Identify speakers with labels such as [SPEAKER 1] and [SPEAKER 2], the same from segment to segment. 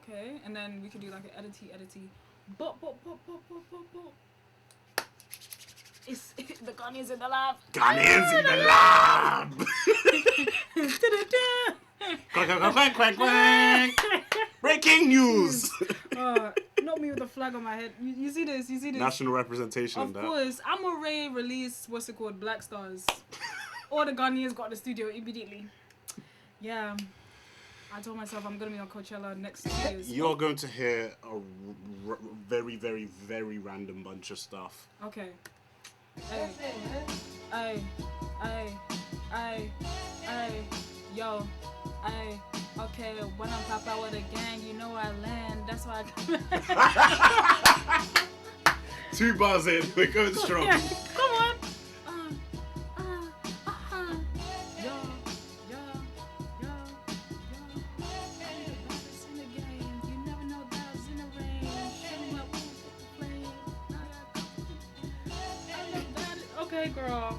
[SPEAKER 1] Okay, and then we could do like an edity. But. It's the Ghanaians in the lab.
[SPEAKER 2] Ghanaians in the lab. Breaking news.
[SPEAKER 1] Not me with a flag on my head. You see this?
[SPEAKER 2] National representation.
[SPEAKER 1] Of course, Amore released what's it called, Black Stars. All the Ghanaians got the studio immediately. Yeah, I told myself I'm gonna be on Coachella next 2 years.
[SPEAKER 2] You're going to hear a very, very, very random bunch of stuff.
[SPEAKER 1] Okay. Ay, yo, ay, okay, when I'm pop out with a gang, you know I land, that's why I come.
[SPEAKER 2] 2 bars in, we're going strong.
[SPEAKER 1] Yeah, come on. Okay, girl.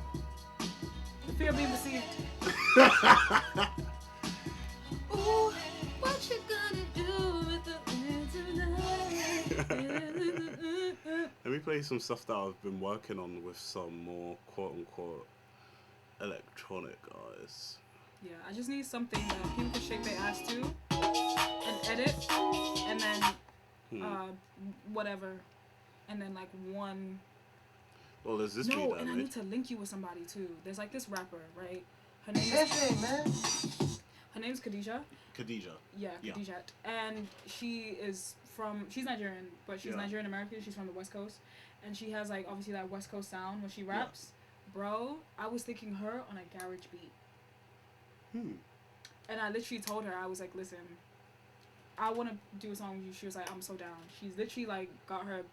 [SPEAKER 1] The fear of being deceived. Ooh, what you gonna do with the tonight?
[SPEAKER 2] Let me play some stuff that I've been working on with some more quote-unquote electronic artists.
[SPEAKER 1] Yeah, I just need something that people can shake their ass to and edit, and then whatever, and then like one.
[SPEAKER 2] Well, there's this
[SPEAKER 1] No, and I need to link you with somebody too. There's like this rapper, right? Her name's Khadija.
[SPEAKER 2] Khadija.
[SPEAKER 1] Yeah, Khadija. And she's Nigerian, but she's Nigerian American. She's from the West Coast. And she has like obviously that West Coast sound when she raps. Yeah. Bro, I was thinking her on a garage beat. And I literally told her, I was like, listen, I want to do a song with you. She was like, I'm so down. She's literally like got her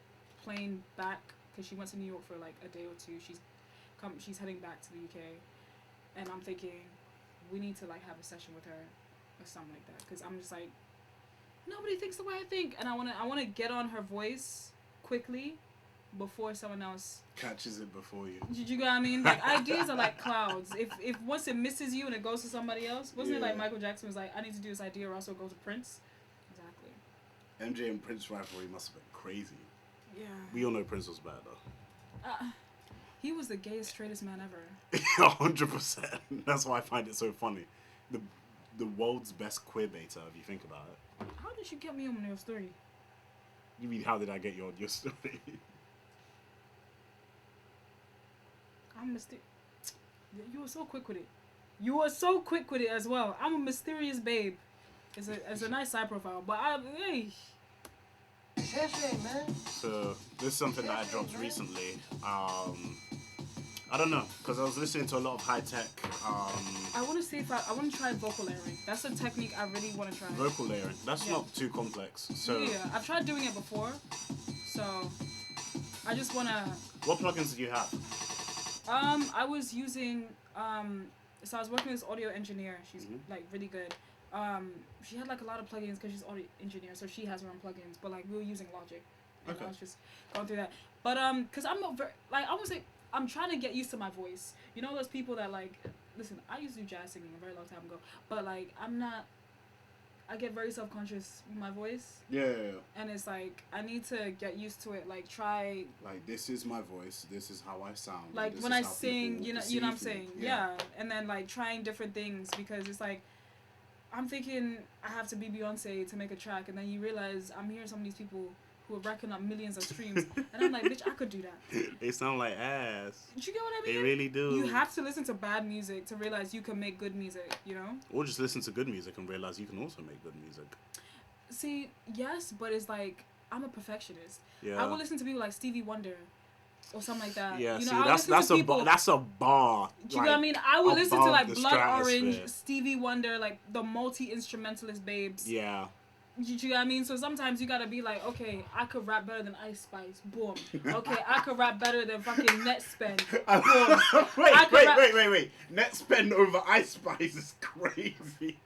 [SPEAKER 1] plane back because she went to New York for like a day or two. She's heading back to the UK, and I'm thinking we need to like have a session with her or something like that, because I'm just like, nobody thinks the way I think, and I want to get on her voice quickly before someone else
[SPEAKER 2] catches it before you.
[SPEAKER 1] Did you get what I mean? Like, ideas are like clouds. If once it misses you and it goes to somebody else, wasn't it like Michael Jackson was like, I need to do this idea or else it'll go to Prince? Exactly.
[SPEAKER 2] MJ and Prince rivalry must have been crazy.
[SPEAKER 1] Yeah.
[SPEAKER 2] We all know Prince was bad though.
[SPEAKER 1] He was the gayest, straightest man ever.
[SPEAKER 2] 100%. That's why I find it so funny. The world's best queer beta, if you think about it.
[SPEAKER 1] How did you get me on your story?
[SPEAKER 2] You mean, how did I get you on your story?
[SPEAKER 1] I'm mysterious. You were so quick with it. You were so quick with it as well. I'm a mysterious babe. It's a nice side profile, but hey.
[SPEAKER 3] Jefe, man.
[SPEAKER 2] So this is something that I dropped recently. I don't know, because I was listening to a lot of high tech.
[SPEAKER 1] I want to see if I want to try vocal layering. That's a technique I really want to try.
[SPEAKER 2] Vocal layering. That's not too complex. So
[SPEAKER 1] yeah, I've tried doing it before. So I just want to.
[SPEAKER 2] What plugins did you have?
[SPEAKER 1] I was using so I was working with this audio engineer. She's like really good. She had like a lot of plugins because she's audio engineer, so she has her own plugins. But like we were using Logic, and I was just going through that. But because I'm not very like I was like I'm trying to get used to my voice. You know those people that like listen. I used to do jazz singing a very long time ago, but like I'm not. I get very self-conscious with my voice.
[SPEAKER 2] Yeah.
[SPEAKER 1] And it's like I need to get used to it. Like try.
[SPEAKER 2] Like this is my voice. This is how I sound.
[SPEAKER 1] Like when I sing, you know what I'm saying. Yeah. And then like trying different things because it's like. I'm thinking I have to be Beyonce to make a track, and then you realize I'm hearing some of these people who are racking up millions of streams, and I'm like, bitch, I could do that.
[SPEAKER 2] They sound like ass.
[SPEAKER 1] Did you get what I mean?
[SPEAKER 2] They really do.
[SPEAKER 1] You have to listen to bad music to realize you can make good music, you know?
[SPEAKER 2] Or just listen to good music and realize you can also make good music.
[SPEAKER 1] See, yes, but it's like, I'm a perfectionist.
[SPEAKER 2] Yeah.
[SPEAKER 1] I will listen to people like Stevie Wonder. Or something like that.
[SPEAKER 2] Yeah,
[SPEAKER 1] you
[SPEAKER 2] see,
[SPEAKER 1] know,
[SPEAKER 2] that's a bar.
[SPEAKER 1] Do you know what I mean? I would listen to like Blood Orange,
[SPEAKER 2] stratosphere.
[SPEAKER 1] Stevie Wonder, like the multi-instrumentalist babes.
[SPEAKER 2] Yeah.
[SPEAKER 1] You know what I mean? So sometimes you gotta be like, okay, I could rap better than Ice Spice. Boom. Okay, I could rap better than fucking Net Spend. Boom.
[SPEAKER 2] Wait. Net Spend over Ice Spice is crazy.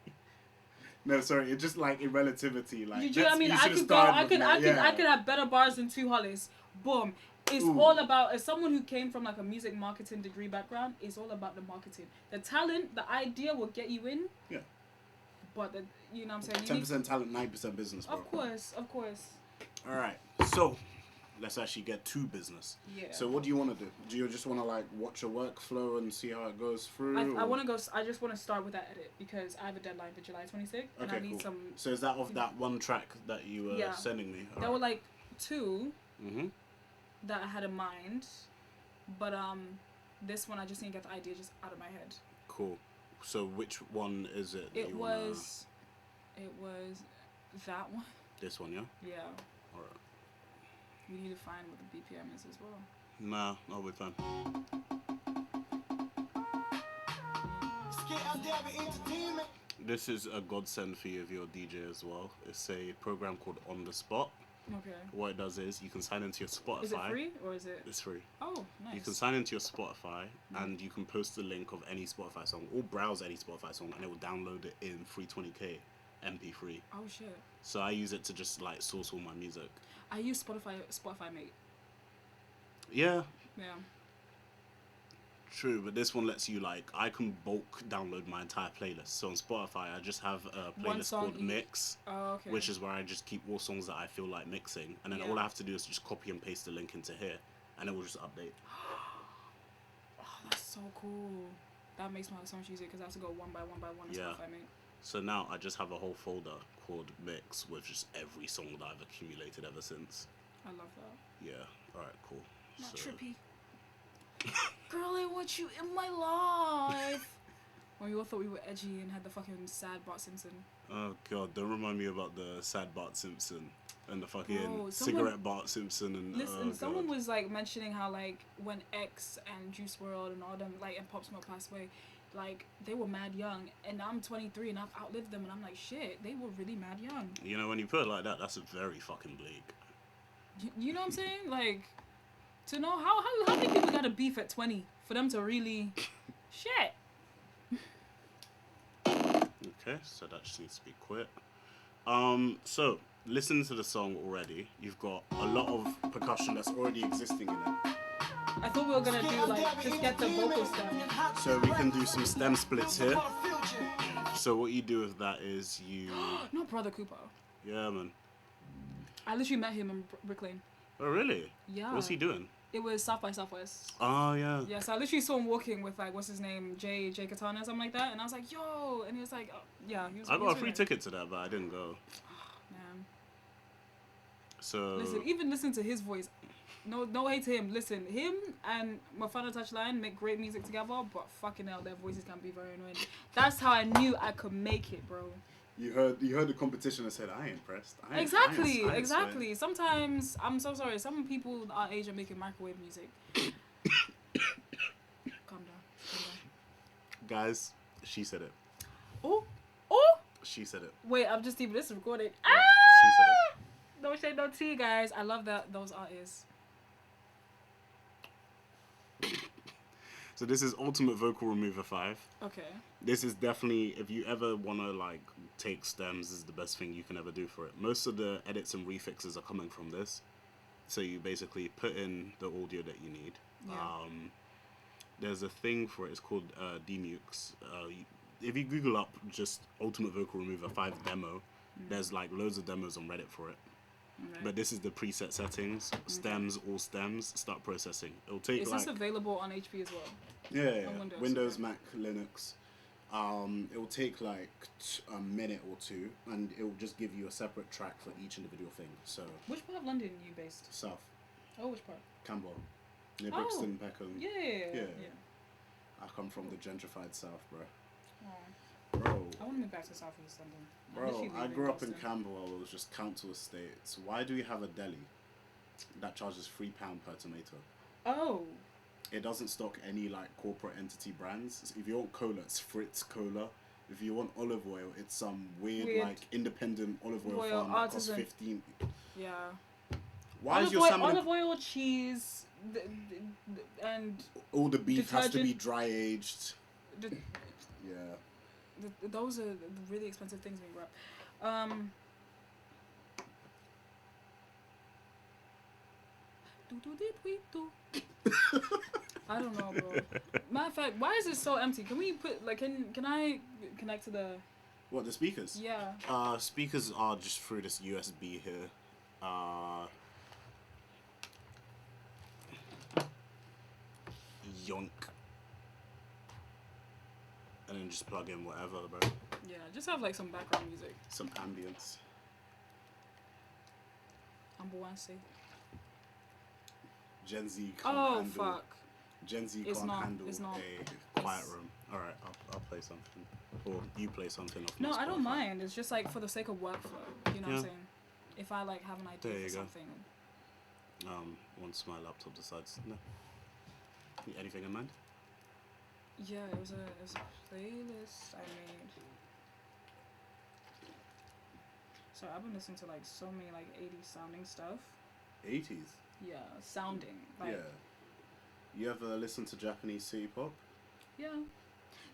[SPEAKER 2] No, sorry, it's just like in relativity. Like,
[SPEAKER 1] you know what I mean? I could have better bars than Two Hollies. Boom. It's all about, as someone who came from like a music marketing degree background, it's all about the marketing. The talent, the idea will get you in.
[SPEAKER 2] Yeah.
[SPEAKER 1] But you know what I'm saying.
[SPEAKER 2] 10% talent, 9% business, bro.
[SPEAKER 1] Of course.
[SPEAKER 2] All right, so let's actually get to business.
[SPEAKER 1] Yeah.
[SPEAKER 2] So what do you want to do? Do you just want to like watch your workflow and see how it goes through?
[SPEAKER 1] I want to go. I just want to start with that edit because I have a deadline for July 26th, and I need
[SPEAKER 2] cool.
[SPEAKER 1] some.
[SPEAKER 2] So is that off that one track that you were sending me?
[SPEAKER 1] There were like 2
[SPEAKER 2] Mm-hmm.
[SPEAKER 1] that I had in mind, but this one I just need to get the idea just out of my head.
[SPEAKER 2] Cool. So which one is it?
[SPEAKER 1] It was that one.
[SPEAKER 2] This one, yeah.
[SPEAKER 1] Yeah.
[SPEAKER 2] All right.
[SPEAKER 1] We need to find what the BPM is as well.
[SPEAKER 2] Nah, I'll be fine. This is a godsend for you if you're a DJ as well. It's a program called On The Spot.
[SPEAKER 1] Okay.
[SPEAKER 2] What it does is you can sign into your Spotify.
[SPEAKER 1] Is it free or is it?
[SPEAKER 2] It's free.
[SPEAKER 1] Oh, nice.
[SPEAKER 2] You can sign into your Spotify and you can post the link of any Spotify song or browse any Spotify song and it will download it in 320k MP3.
[SPEAKER 1] Oh shit.
[SPEAKER 2] So I use it to just like source all my music.
[SPEAKER 1] I use Spotify Mate.
[SPEAKER 2] Yeah.
[SPEAKER 1] Yeah.
[SPEAKER 2] True, but this one lets you like I can bulk download my entire playlist. So on Spotify, I just have a playlist called Mix,
[SPEAKER 1] okay.
[SPEAKER 2] which is where I just keep all songs that I feel like mixing, and then all I have to do is just copy and paste the link into here, and it will just update.
[SPEAKER 1] Oh, that's so cool. That makes my life so much easier because I have to go one by one on Spotify Mate.
[SPEAKER 2] So now I just have a whole folder called Mix with just every song that I've accumulated ever since.
[SPEAKER 1] I love that.
[SPEAKER 2] Yeah. All right. Cool.
[SPEAKER 1] Not trippy. Girl, I want you in my life. When we all thought we were edgy and had the fucking sad Bart Simpson.
[SPEAKER 2] Oh god, don't remind me about the sad Bart Simpson and the fucking cigarette Bart Simpson and.
[SPEAKER 1] Listen, someone was like mentioning how like when X and Juice WRLD and all them like and Pop Smoke passed away, like they were mad young, and I'm 23 and I've outlived them, and I'm like shit, they were really mad young.
[SPEAKER 2] You know, when you put it like that, that's very fucking bleak.
[SPEAKER 1] You know what I'm saying? Like. To know how many people got a beef at 20 for them to really shit.
[SPEAKER 2] Okay, so that just needs to be quit. So listen to the song already. You've got a lot of percussion that's already existing in it.
[SPEAKER 1] I thought we were gonna do like just get the vocals down.
[SPEAKER 2] So we can do some stem splits here. So what you do with that is you.
[SPEAKER 1] No, Brother Cooper.
[SPEAKER 2] Yeah, man.
[SPEAKER 1] I literally met him in Brick Lane.
[SPEAKER 2] Oh really?
[SPEAKER 1] Yeah.
[SPEAKER 2] What's he doing?
[SPEAKER 1] It was South by Southwest.
[SPEAKER 2] Oh, yeah.
[SPEAKER 1] Yeah, so I literally saw him walking with, like, what's his name? Jay Katana or something like that. And I was like, yo. And he was like, oh, yeah.
[SPEAKER 2] I got a free ticket to that, but I didn't go.
[SPEAKER 1] Man.
[SPEAKER 2] So.
[SPEAKER 1] Listen to his voice. No hate to him. Listen, him and Mafana Touchline make great music together, but fucking hell, their voices can be very annoying. That's how I knew I could make it, bro.
[SPEAKER 2] You heard the competition and said, I ain't impressed.
[SPEAKER 1] Exactly. Sometimes, I'm so sorry, some people our age are making microwave music. Calm down.
[SPEAKER 2] Guys, she said it.
[SPEAKER 1] Oh!
[SPEAKER 2] She said it.
[SPEAKER 1] Wait, I'm just even, this is recorded.
[SPEAKER 2] Yeah, she said it.
[SPEAKER 1] Don't say no tea, guys. I love those artists.
[SPEAKER 2] So this is Ultimate Vocal Remover 5.
[SPEAKER 1] Okay.
[SPEAKER 2] This is definitely, if you ever want to like take stems, this is the best thing you can ever do for it. Most of the edits and refixes are coming from this. So you basically put in the audio that you need.
[SPEAKER 1] Yeah.
[SPEAKER 2] There's a thing for it, it's called demukes. If you Google up just Ultimate Vocal Remover 5 demo, there's like loads of demos on Reddit for it.
[SPEAKER 1] Right.
[SPEAKER 2] But this is the preset settings, stems, all stems, start processing. It'll take
[SPEAKER 1] Is this available on HP as well?
[SPEAKER 2] Yeah.
[SPEAKER 1] On
[SPEAKER 2] Windows, Mac, Linux. It will take like a minute or two, and it will just give you a separate track for each individual thing. So.
[SPEAKER 1] Which part of London are you based?
[SPEAKER 2] South.
[SPEAKER 1] Oh, which part?
[SPEAKER 2] Camberwell. Near Brixton, Peckham.
[SPEAKER 1] Yeah.
[SPEAKER 2] I come from the gentrified South, bro.
[SPEAKER 1] Oh.
[SPEAKER 2] Bro.
[SPEAKER 1] I want to move back to South East London.
[SPEAKER 2] Bro, I grew up in Camberwell. It was just council estates. Why do we have a deli that charges £3 per tomato?
[SPEAKER 1] Oh.
[SPEAKER 2] It doesn't stock any like corporate entity brands. If you want cola, it's Fritz Cola. If you want olive oil, it's some weird like independent olive oil farm that costs 15.
[SPEAKER 1] Yeah.
[SPEAKER 2] Why is your salmon?
[SPEAKER 1] Olive oil, cheese, and
[SPEAKER 2] all the beef
[SPEAKER 1] detergent,
[SPEAKER 2] has to be dry aged. Yeah.
[SPEAKER 1] Those are the really expensive things when you grow up. I don't know, bro. Matter of fact, why is it so empty? Can we put like can I connect to the
[SPEAKER 2] What, the speakers?
[SPEAKER 1] Yeah.
[SPEAKER 2] Speakers are just through this USB here. Yoink. And then just plug in whatever, bro.
[SPEAKER 1] Yeah, just have like some background music.
[SPEAKER 2] Some ambience.
[SPEAKER 1] Ambulancy.
[SPEAKER 2] Gen Z can't handle.
[SPEAKER 1] Fuck.
[SPEAKER 2] Gen Z
[SPEAKER 1] It's
[SPEAKER 2] can't
[SPEAKER 1] not-
[SPEAKER 2] handle
[SPEAKER 1] it's not.
[SPEAKER 2] a quiet room. Alright, I'll play something. Or you play something off my
[SPEAKER 1] No, I don't
[SPEAKER 2] Spotify.
[SPEAKER 1] mind. It's just like for the sake of workflow. You know what
[SPEAKER 2] Yeah.
[SPEAKER 1] I'm saying? If I like have an idea
[SPEAKER 2] There you
[SPEAKER 1] for
[SPEAKER 2] go.
[SPEAKER 1] something.
[SPEAKER 2] Once my laptop decides. No. Anything in mind?
[SPEAKER 1] Yeah, it was a playlist I made. So I've been listening to like so many like 80s sounding stuff.
[SPEAKER 2] 80s?
[SPEAKER 1] Yeah, sounding. Like,
[SPEAKER 2] Yeah. You ever listen to Japanese city pop?
[SPEAKER 1] Yeah.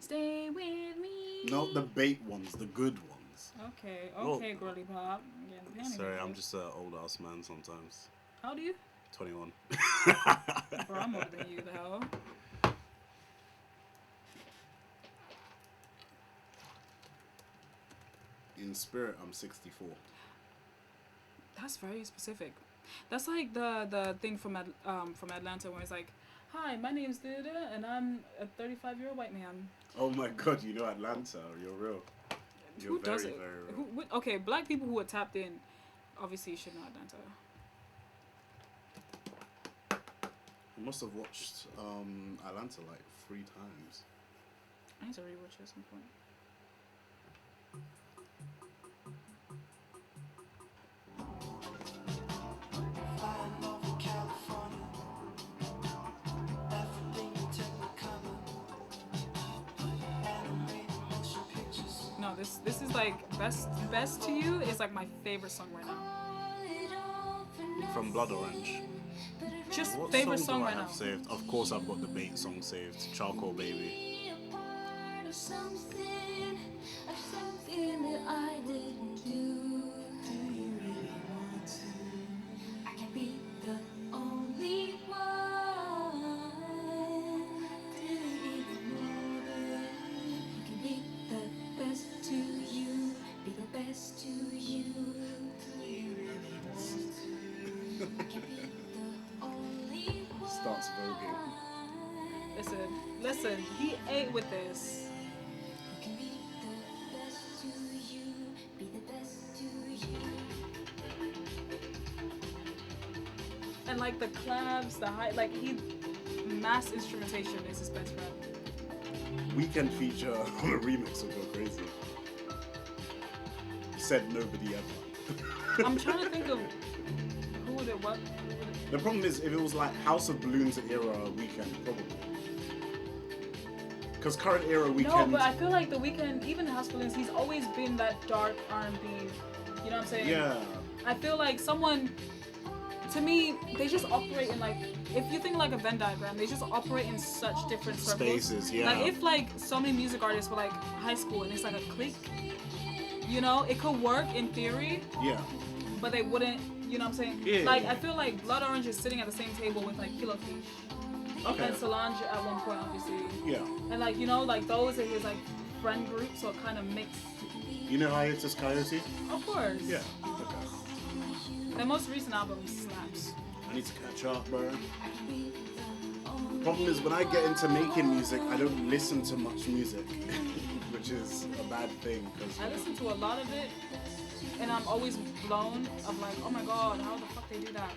[SPEAKER 1] Stay with me.
[SPEAKER 2] Not the bait ones, the good ones.
[SPEAKER 1] Okay,
[SPEAKER 2] Well,
[SPEAKER 1] girly pop. I'm getting panty
[SPEAKER 2] Sorry, I'm
[SPEAKER 1] music.
[SPEAKER 2] just an old ass man sometimes.
[SPEAKER 1] How old are you?
[SPEAKER 2] 21.
[SPEAKER 1] Bro, I'm older than you, the hell.
[SPEAKER 2] In spirit, I'm 64.
[SPEAKER 1] That's very specific. That's like the thing from Atlanta where it's like, hi, my name's Dida and I'm a 35-year-old white man.
[SPEAKER 2] Oh my god, you know Atlanta. You're real. You're
[SPEAKER 1] Who
[SPEAKER 2] very,
[SPEAKER 1] does it?
[SPEAKER 2] very real.
[SPEAKER 1] Okay, black people who are tapped in, obviously should know Atlanta.
[SPEAKER 2] I must have watched Atlanta like 3 times.
[SPEAKER 1] I need to rewatch it at some point. No, this is like best to you is like my favorite song right now.
[SPEAKER 2] From Blood Orange.
[SPEAKER 1] Just
[SPEAKER 2] What
[SPEAKER 1] favorite
[SPEAKER 2] song
[SPEAKER 1] song
[SPEAKER 2] do I
[SPEAKER 1] right
[SPEAKER 2] have
[SPEAKER 1] now.
[SPEAKER 2] saved? Of course, I've got the bait song saved. Charcoal Baby. Starts voguing.
[SPEAKER 1] Listen, he ate with this. And like the claps, the high, like he, mass instrumentation is his best friend.
[SPEAKER 2] Weekend feature on a remix would go crazy. Said nobody ever.
[SPEAKER 1] I'm trying to think of who would it, what?
[SPEAKER 2] The problem is, if it was like House of Balloons era Weekend, probably. Because current era Weekend.
[SPEAKER 1] No, but I feel like the Weeknd, even House Balloons, he's always been that dark R&B. You know what I'm saying?
[SPEAKER 2] Yeah.
[SPEAKER 1] I feel like someone, to me, they just operate in like, if you think like a Venn diagram, they just operate in such different circles.
[SPEAKER 2] Spaces, yeah.
[SPEAKER 1] Like if like so many music artists were like high school and it's like a clique, you know, it could work in theory,
[SPEAKER 2] Yeah.
[SPEAKER 1] but they wouldn't, you know what I'm saying?
[SPEAKER 2] Yeah,
[SPEAKER 1] Like
[SPEAKER 2] yeah.
[SPEAKER 1] I feel like Blood Orange is sitting at the same table with like Kilo Fish
[SPEAKER 2] Okay.
[SPEAKER 1] and Solange at one point, obviously.
[SPEAKER 2] Yeah.
[SPEAKER 1] And like, you know, like those are his like friend group, so it kind of mixed.
[SPEAKER 2] You know Hiatus Coyote?
[SPEAKER 1] Of course.
[SPEAKER 2] Yeah. Okay.
[SPEAKER 1] Their most recent album slaps.
[SPEAKER 2] I need to catch up, bro. Problem is, when I get into making music, I don't listen to much music, which is a bad thing. Cause
[SPEAKER 1] I listen to a lot of it, and I'm always blown of like, oh my god, how the fuck they do that?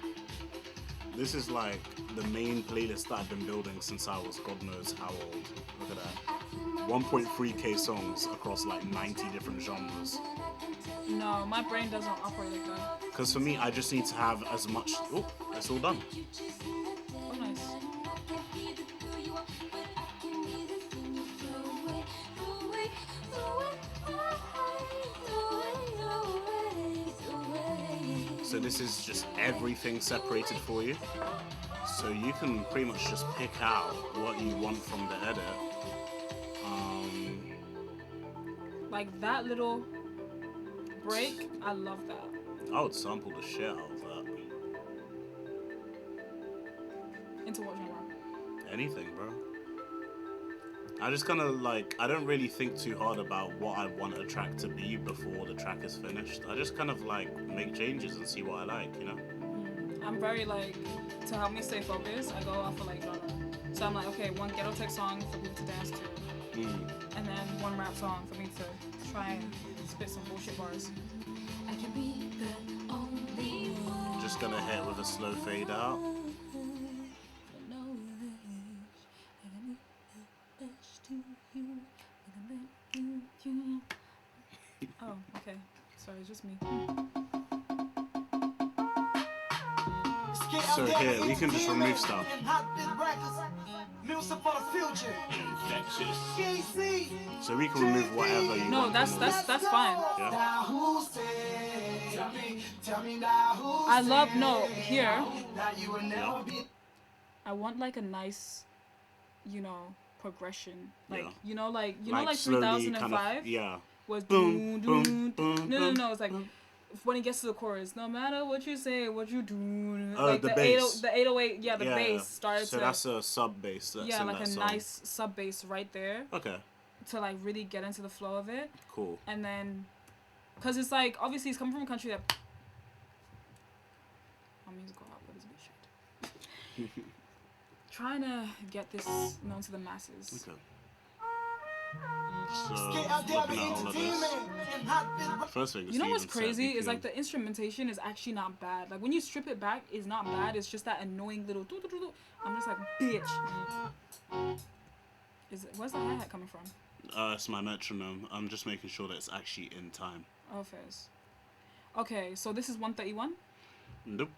[SPEAKER 2] this is like the main playlist that I've been building since I was God knows how old. Look at that. 1.3k songs across like 90 different genres.
[SPEAKER 1] No, my brain doesn't operate like that.
[SPEAKER 2] Because for me, I just need to have as much. Oh, it's all done.
[SPEAKER 1] Oh, nice.
[SPEAKER 2] So this is just everything separated for you. So you can pretty much just pick out what you want from the edit.
[SPEAKER 1] Like that little break, I love that.
[SPEAKER 2] I would sample the shit out of that.
[SPEAKER 1] Into what genre?
[SPEAKER 2] Anything, bro. I just kind of like, I don't really think too hard about what I want a track to be before the track is finished. I just kind of like make changes and see what I like, you know?
[SPEAKER 1] I'm very like, to help me stay focused, I go off of like genre. So I'm like, okay, one ghetto tech song for people to dance to, and then one rap song for me to try and spit some bullshit bars. I can be the only one.
[SPEAKER 2] Just gonna hit with a slow fade out.
[SPEAKER 1] Oh, okay. Sorry, it's just me.
[SPEAKER 2] So here, we can just remove stuff. So we can remove whatever you
[SPEAKER 1] No,
[SPEAKER 2] want.
[SPEAKER 1] that's fine.
[SPEAKER 2] Yeah?
[SPEAKER 1] I love here.
[SPEAKER 2] Yeah.
[SPEAKER 1] I want like a nice, progression. Like
[SPEAKER 2] Yeah.
[SPEAKER 1] like
[SPEAKER 2] slowly
[SPEAKER 1] 3005
[SPEAKER 2] yeah.
[SPEAKER 1] was
[SPEAKER 2] Boom,
[SPEAKER 1] boom,
[SPEAKER 2] boom, boom,
[SPEAKER 1] no.
[SPEAKER 2] boom,
[SPEAKER 1] It's like when he gets to the chorus, no matter what you say, what you do.
[SPEAKER 2] Oh,
[SPEAKER 1] like
[SPEAKER 2] the bass.
[SPEAKER 1] The 808, yeah, the bass started
[SPEAKER 2] so
[SPEAKER 1] to.
[SPEAKER 2] that's a sub bass. That's
[SPEAKER 1] Yeah,
[SPEAKER 2] in
[SPEAKER 1] like
[SPEAKER 2] that
[SPEAKER 1] a
[SPEAKER 2] song.
[SPEAKER 1] nice sub bass right there.
[SPEAKER 2] Okay.
[SPEAKER 1] To like really get into the flow of it.
[SPEAKER 2] Cool.
[SPEAKER 1] And then, cause it's like obviously it's coming from a country that. My musical output is a bit shit. Trying to get this known to the masses.
[SPEAKER 2] Okay. So looking at all of this. First thing.
[SPEAKER 1] You know what's crazy is like the instrumentation is actually not bad. Like when you strip it back, it's not bad. It's just that annoying little. I'm just like, bitch. Where's the hi-hat coming from?
[SPEAKER 2] It's my metronome. I'm just making sure that it's actually in time.
[SPEAKER 1] Oh, fairs. Okay, so this is 131?
[SPEAKER 2] Nope.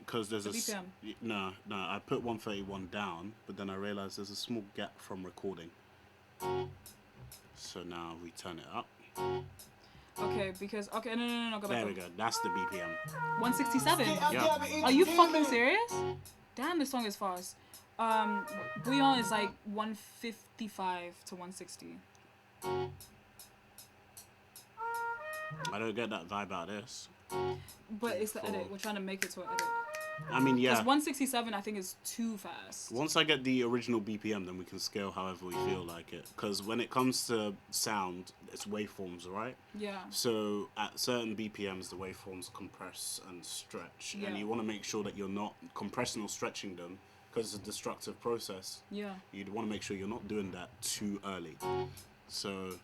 [SPEAKER 2] Because there's
[SPEAKER 1] The BPM.
[SPEAKER 2] No, I put 131 down, but then I realized there's a small gap from recording. So now we turn it up.
[SPEAKER 1] Okay, because no, go back.
[SPEAKER 2] There we go. That's the BPM.
[SPEAKER 1] 167.
[SPEAKER 2] Yeah.
[SPEAKER 1] Are you fucking serious? Damn, this song is fast. Bouillon is like 155 to 160.
[SPEAKER 2] I don't get that vibe out of this.
[SPEAKER 1] But it's the edit. We're trying to make it to an edit.
[SPEAKER 2] I mean, yeah.
[SPEAKER 1] Because 167 I think is too fast.
[SPEAKER 2] Once I get the original BPM, then we can scale however we feel like it. Because when it comes to sound, it's waveforms, right?
[SPEAKER 1] Yeah.
[SPEAKER 2] So at certain BPMs, the waveforms compress and stretch.
[SPEAKER 1] Yeah.
[SPEAKER 2] And you want to make sure that you're not compressing or stretching them because it's a destructive process.
[SPEAKER 1] Yeah.
[SPEAKER 2] You'd want to make sure you're not doing that too early. So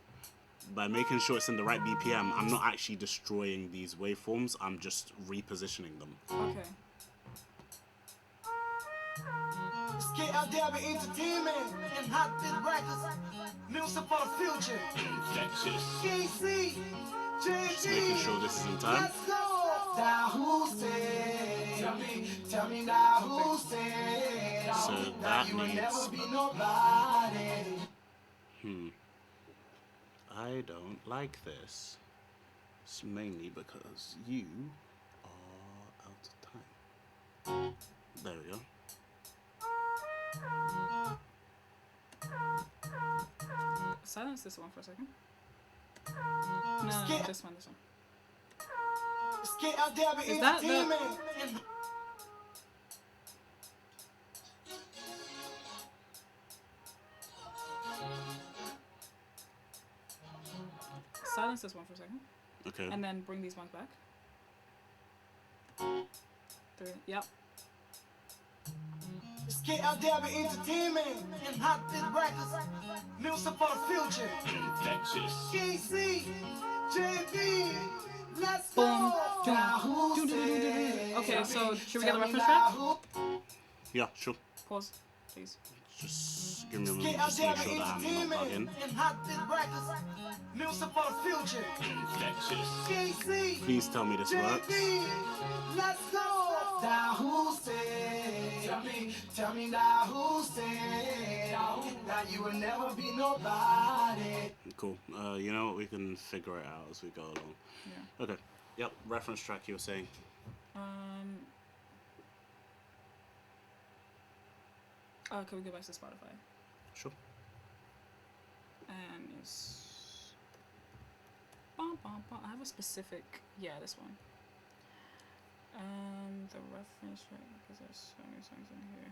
[SPEAKER 2] by making sure it's in the right BPM, I'm not actually destroying these waveforms. I'm just repositioning them.
[SPEAKER 1] Okay.
[SPEAKER 3] Get out there with entertainment and hot bit records. Music for the future. KC,
[SPEAKER 2] Just making sure this is in time.
[SPEAKER 3] let's go. Now who said? Tell me now who said?
[SPEAKER 2] So that
[SPEAKER 3] You will
[SPEAKER 2] needs.
[SPEAKER 3] never be nobody.
[SPEAKER 2] I don't like this. It's mainly because you are out of time. There we go.
[SPEAKER 1] Silence this one for a second. No, this one.
[SPEAKER 3] Get out there with
[SPEAKER 1] Is that
[SPEAKER 3] entertainment.
[SPEAKER 1] Silence this one for a second.
[SPEAKER 2] Okay.
[SPEAKER 1] And then bring these ones back. 3. Yep.
[SPEAKER 3] Get out there with entertainment and hot bit records. Music for the future. KC, JB, let's go. Now who said?
[SPEAKER 1] Okay, so should we get the reference track?
[SPEAKER 2] Yeah, sure.
[SPEAKER 1] Pause, please.
[SPEAKER 2] Just give me a moment.
[SPEAKER 3] Get out
[SPEAKER 2] Just
[SPEAKER 3] there
[SPEAKER 2] make
[SPEAKER 3] with
[SPEAKER 2] sure that I'm not
[SPEAKER 3] entertainment
[SPEAKER 2] bugging.
[SPEAKER 3] and hot bit records. Music for the future. KC,
[SPEAKER 2] Please tell me this works.
[SPEAKER 3] JB, let's go. Now who said? Tell me now who said? That you will never be nobody.
[SPEAKER 2] Cool. You know what? We can figure it out as we go along.
[SPEAKER 1] Yeah.
[SPEAKER 2] Okay. Yep. Reference track you were saying.
[SPEAKER 1] Can we go back to Spotify?
[SPEAKER 2] Sure.
[SPEAKER 1] And it's. Bum, bum, bum. I have a specific. Yeah, this one. The reference track, because there's so many songs in here.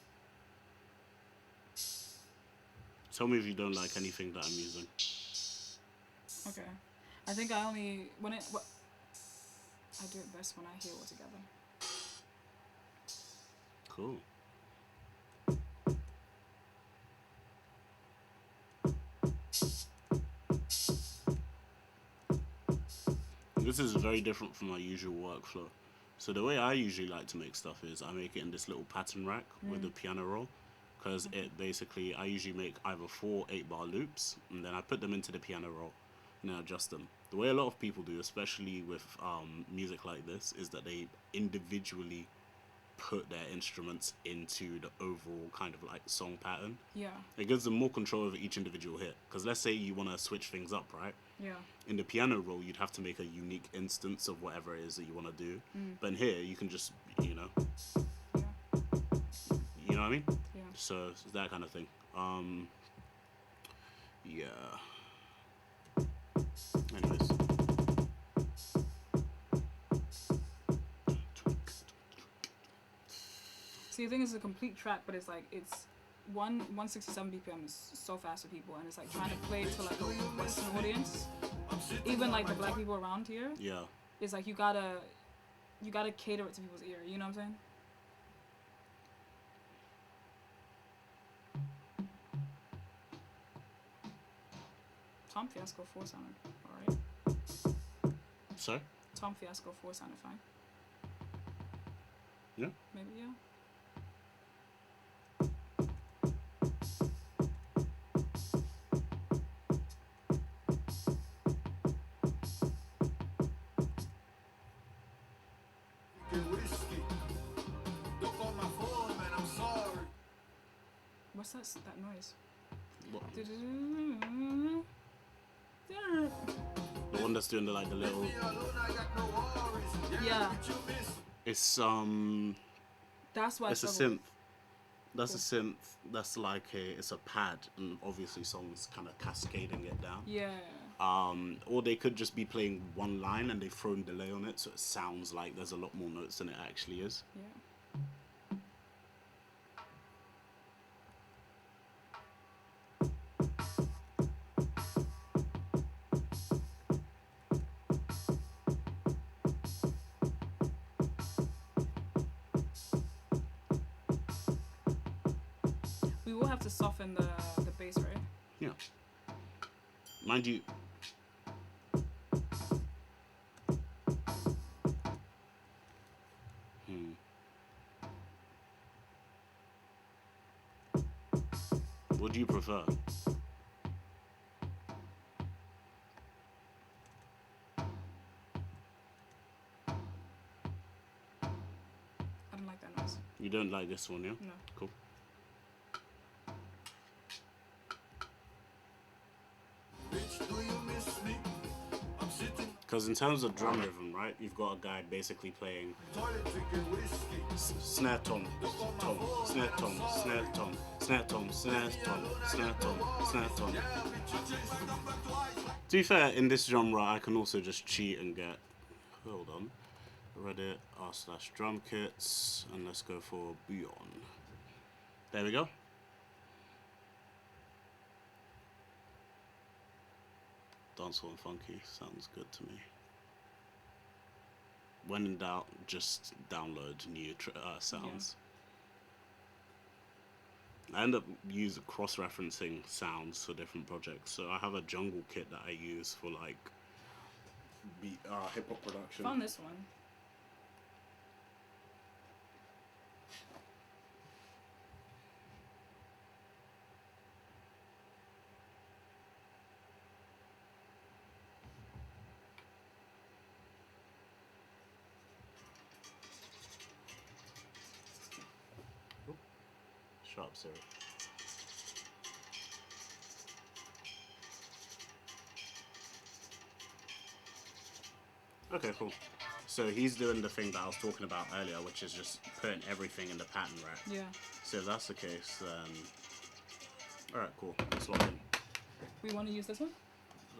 [SPEAKER 2] Tell me if you don't like anything that I'm using.
[SPEAKER 1] Okay. I think I only I do it best when I hear all together.
[SPEAKER 2] Cool. This is very different from my usual workflow. So the way I usually like to make stuff is I make it in this little pattern rack with the piano roll, because it basically, I usually make either 4 8-bar loops, and then I put them into the piano roll and then adjust them. The way a lot of people do, especially with music like this, is that they individually put their instruments into the overall kind of like song pattern.
[SPEAKER 1] Yeah.
[SPEAKER 2] It gives them more control over each individual hit. Because let's say you want to switch things up, right?
[SPEAKER 1] Yeah.
[SPEAKER 2] In the piano roll, you'd have to make a unique instance of whatever it is that you want to do. But in here, you can just,
[SPEAKER 1] Yeah.
[SPEAKER 2] you know what I mean?
[SPEAKER 1] Yeah.
[SPEAKER 2] So it's that kind of thing. Yeah. Anyways.
[SPEAKER 1] See, the thing is, a complete track, but it's like it's 167 BPM is so fast for people, and it's like trying to play to like a Western audience, even like the black people around here.
[SPEAKER 2] Yeah.
[SPEAKER 1] It's like you gotta cater it to people's ear. You know what I'm saying? Tom Fiasco 4 sounded alright.
[SPEAKER 2] Sorry?
[SPEAKER 1] Tom Fiasco 4 sounded fine.
[SPEAKER 2] Yeah?
[SPEAKER 1] Maybe, yeah. What's that noise?
[SPEAKER 2] What? The one that's doing the little...
[SPEAKER 1] Yeah.
[SPEAKER 2] It's
[SPEAKER 1] That's why
[SPEAKER 2] it's a synth. That's a synth. That's like it's a pad, and obviously someone's kind of cascading it down.
[SPEAKER 1] Yeah.
[SPEAKER 2] Or they could just be playing one line and they've thrown delay on it, so it sounds like there's a lot more notes than it actually is.
[SPEAKER 1] Yeah. We will have to soften the bass, right?
[SPEAKER 2] Yeah. Mind you. What do you prefer?
[SPEAKER 1] I don't like that noise.
[SPEAKER 2] You don't like this one, yeah?
[SPEAKER 1] No.
[SPEAKER 2] Cool. Because in terms of drum rhythm, right, you've got a guy basically playing snare tom, tom, snare tom, snare tom, snare tom, snare tom, snare tom, snare tom. To be fair, in this genre, I can also just cheat and get, hold on, Reddit r/drum kits, and let's go for Beyond. There we go. Dancehall and funky sounds good to me. When in doubt, just download new sounds. Yeah. I end up cross-referencing sounds for different projects. So I have a jungle kit that I use for like hip-hop production.
[SPEAKER 1] Found this one.
[SPEAKER 2] Sharp syrup. Okay, cool. So he's doing the thing that I was talking about earlier, which is just putting everything in the pattern rack.
[SPEAKER 1] Yeah.
[SPEAKER 2] So if that's the case, then... Alright, cool. Let's log in.
[SPEAKER 1] We want to use this one?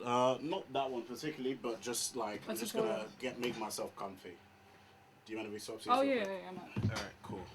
[SPEAKER 2] Not that one particularly, but just like, I'm just gonna make myself comfy. Do you want to be swap seats?
[SPEAKER 1] Oh, yeah, I'm not.
[SPEAKER 2] Alright, cool.